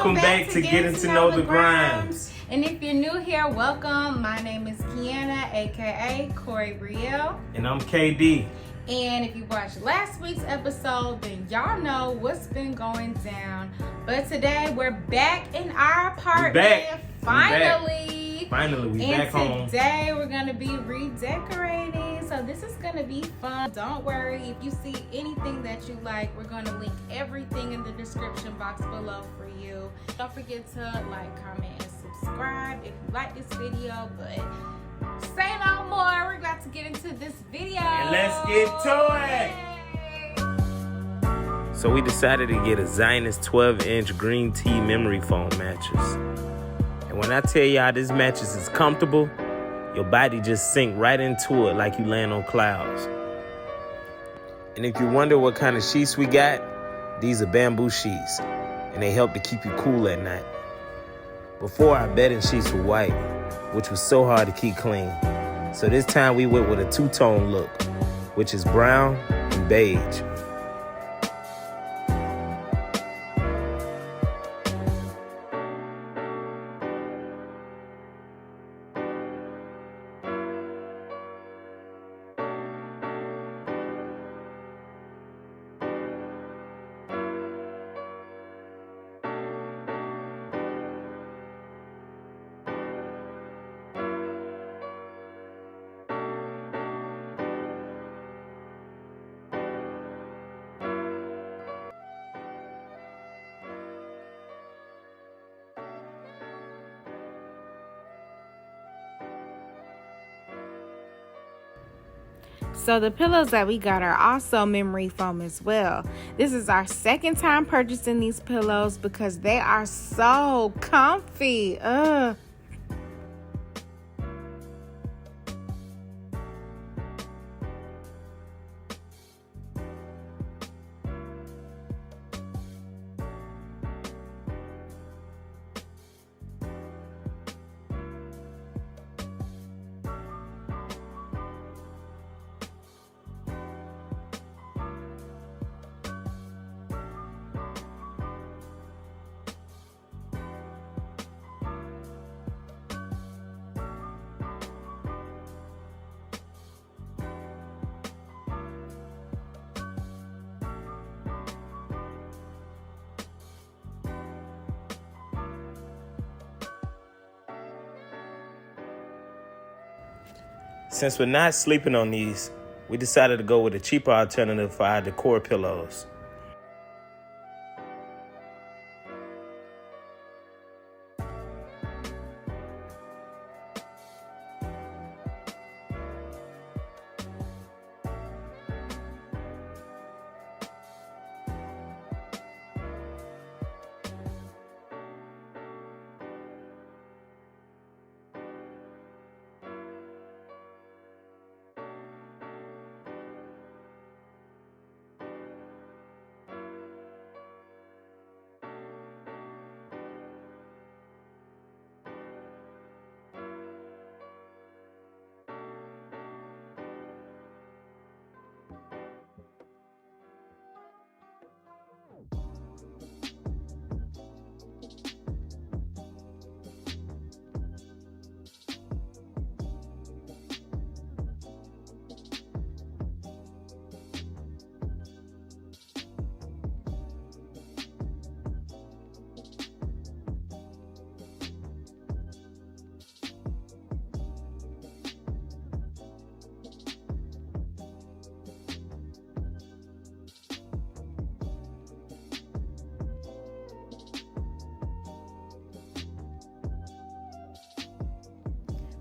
Welcome back to Getting to Know the Grimes. And if you're new here, welcome. My name is Kiana, aka Corey Brielle. And I'm KD. And if you watched last week's episode, then y'all know what's been going down. But today we're back in our apartment. Finally, we back home. And today we're gonna be redecorating. So this is gonna be fun. Don't worry, if you see anything that you like, we're gonna link everything in the description box below for you. Don't forget to like, comment, and subscribe if you like this video. But say no more, we're about to get into this video. And let's get to it. So we decided to get a Zionist 12-inch green tea memory foam mattress. And when I tell y'all this mattress is comfortable, your body just sink right into it like you laying on clouds. And if you wonder what kind of sheets we got, these are bamboo sheets, and they help to keep you cool at night. Before, our bedding sheets were white, which was so hard to keep clean. So this time we went with a two-tone look, which is brown and beige. So the pillows that we got are also memory foam as well. This is our second time purchasing these pillows because they are so comfy. Since we're not sleeping on these, we decided to go with a cheaper alternative for our decor pillows.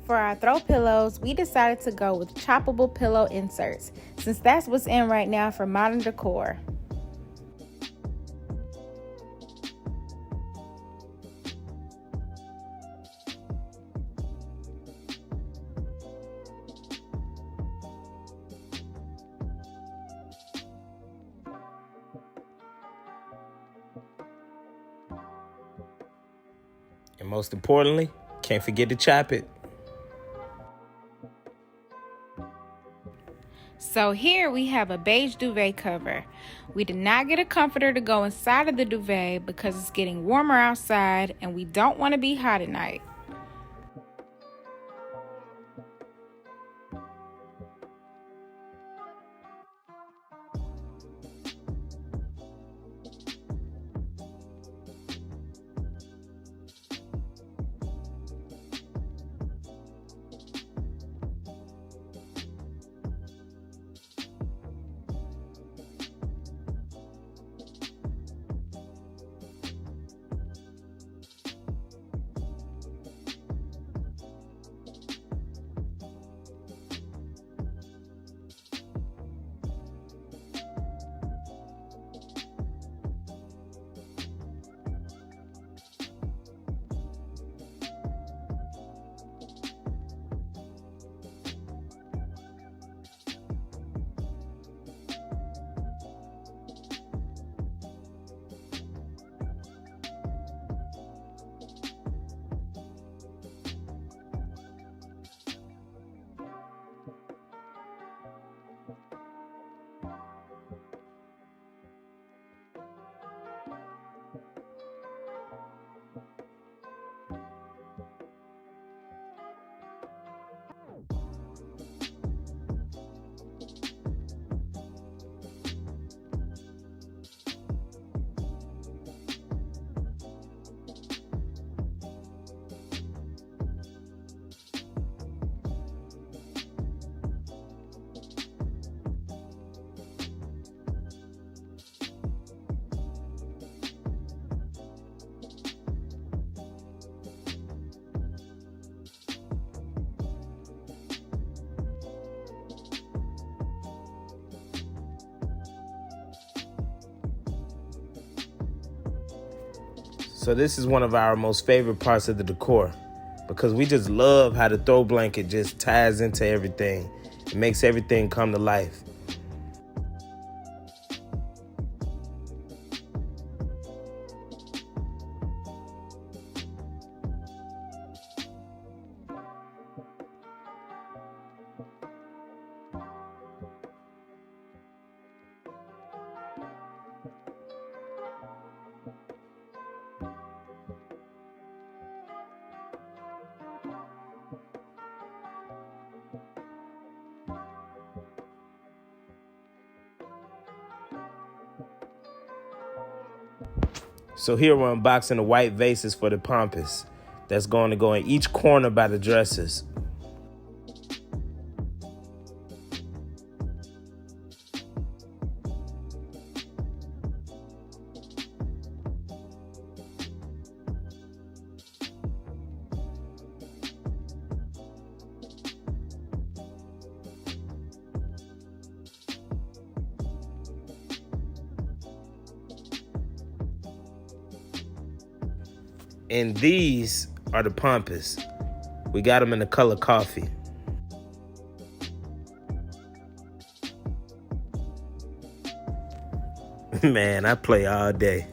For our throw pillows, we decided to go with choppable pillow inserts, since that's what's in right now for modern decor. And most importantly, can't forget to chop it. So here we have a beige duvet cover. We did not get a comforter to go inside of the duvet because it's getting warmer outside and we don't want to be hot at night. So this is one of our most favorite parts of the decor because we just love how the throw blanket just ties into everything. It makes everything come to life. So here we're unboxing the white vases for the pampas. That's going to go in each corner by the dressers. And these are the pampas. We got them in the color coffee. Man, I play all day.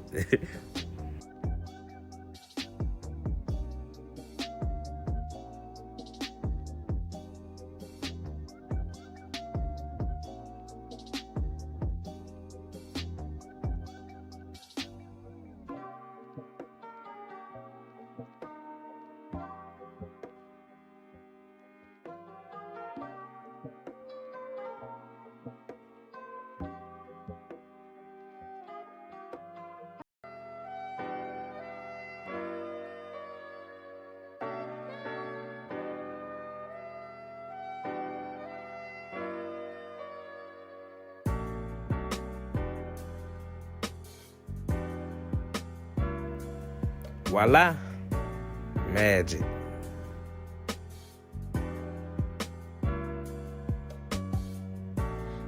Voila, magic.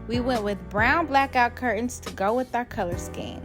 We went with brown blackout curtains to go with our color scheme.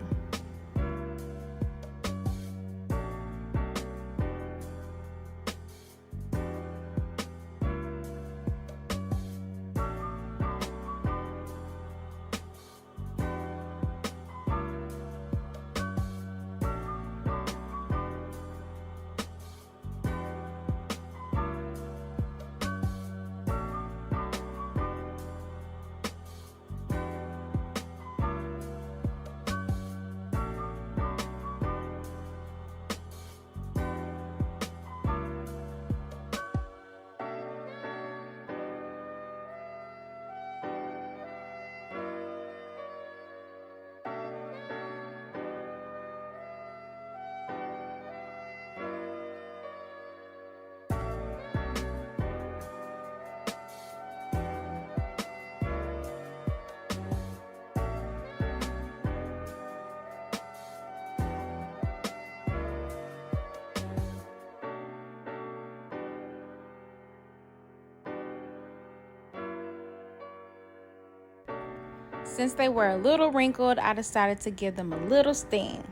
Since they were a little wrinkled, I decided to give them a little sting.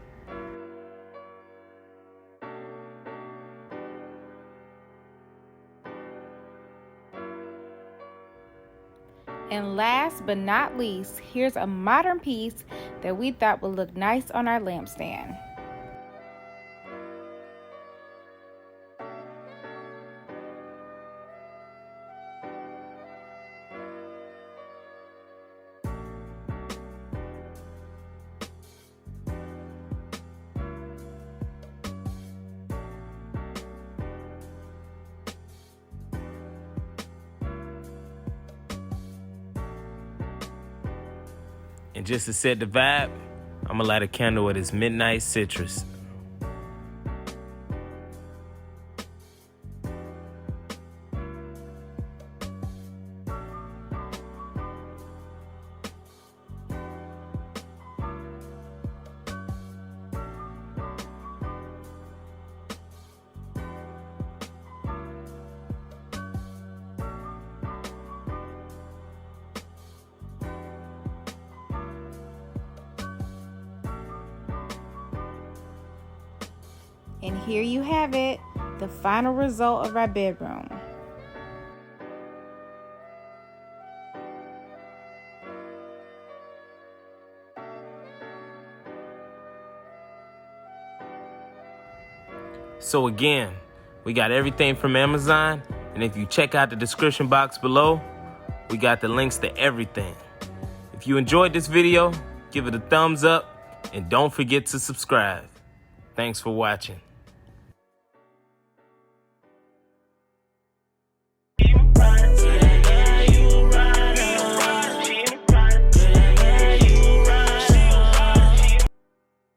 And last but not least, here's a modern piece that we thought would look nice on our lampstand. And just to set the vibe, I'm gonna light a candle with this midnight citrus. And here you have it, the final result of our bedroom. So again, we got everything from Amazon, and if you check out the description box below, we got the links to everything. If you enjoyed this video, give it a thumbs up, and don't forget to subscribe. Thanks for watching.